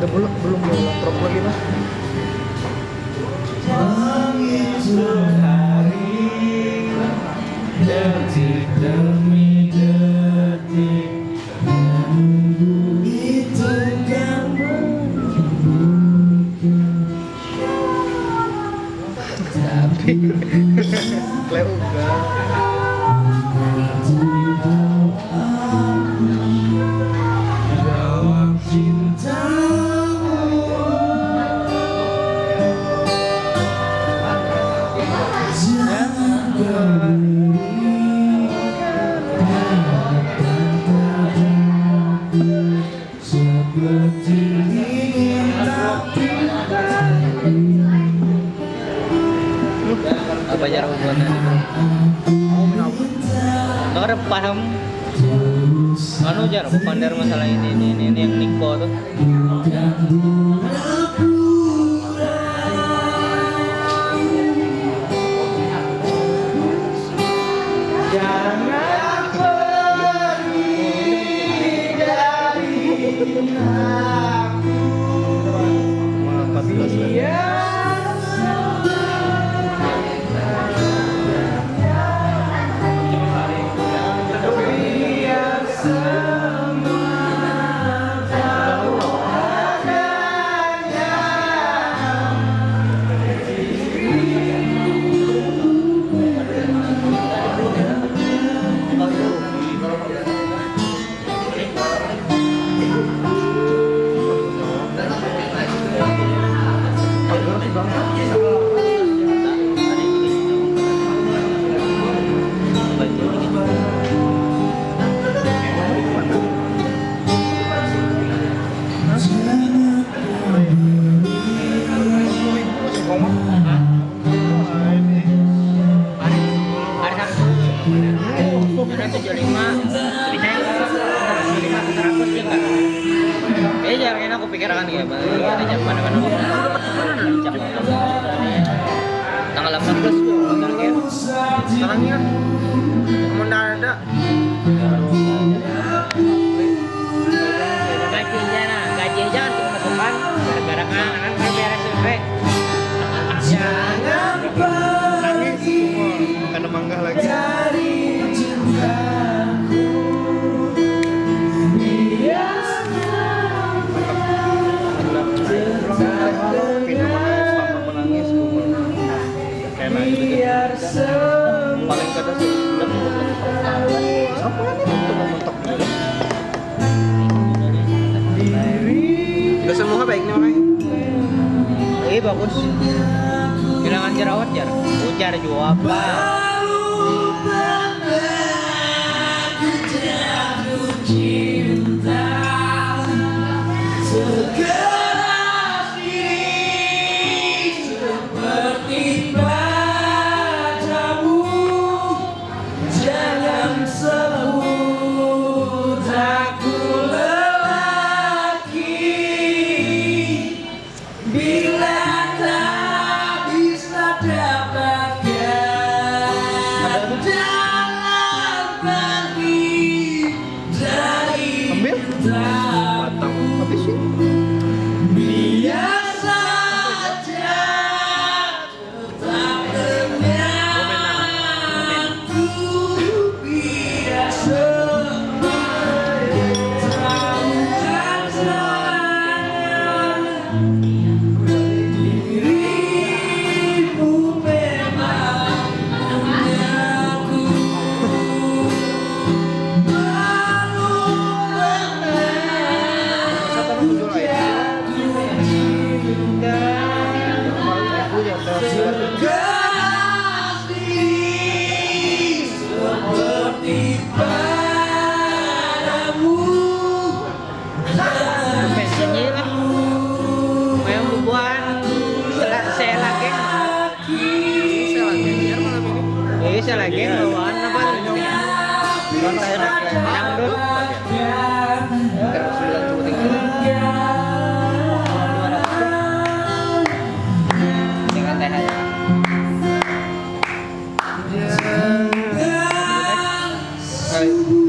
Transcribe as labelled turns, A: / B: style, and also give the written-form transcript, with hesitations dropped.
A: belum drop lagi mas.
B: Menghitung hari, detik demi detik, menunggu itu kan
A: Tapi Kleo enggak.
B: jawab cintamu. Jangan kau beri harapan padaku, seperti ingin tapi
C: apa cara pembuatan itu? Nggak ada paham anu jar pandar masalah ini yang Niko tuh.
B: jangan pergi dari aku.
A: Malah 14 lagi.
B: Biar semua tahu adanya.
C: Ada 75 jarangnya aku pikirkan ya, ada jam mana-mana tanggal 18 tuh
A: Sekarangnya mau ada.
C: gajinya gaji jangan dimasukkan gara-gara kan beres sampai
B: Jangan pergi
A: Makan mangga lagi.
B: dari cintaku. Biar
A: Sama menangis enak gitu.
B: biar semua
A: Paling kada sih apa nih mentok gitu. Udah semua baik nih makanya.
C: bagus bilangan jerawat jar ujar juga apa
B: cinta sekeras diri seperti padamu. Jangan sebut aku lelaki bila tak bisa dapatkan. Jangan pergi dari
A: Ambil.
B: cintamu.
A: Matang habis sih.
B: Biar saja tetap denganku. Biar semua tahu dirimu memang anakku.
A: Masa tanah muncul air. Aku ya
B: Seperti padamu.
C: pensiunnya lah yang bubuhan saya lagi saya lagi bawaan apa dangdut dengan teh aja
A: Hai.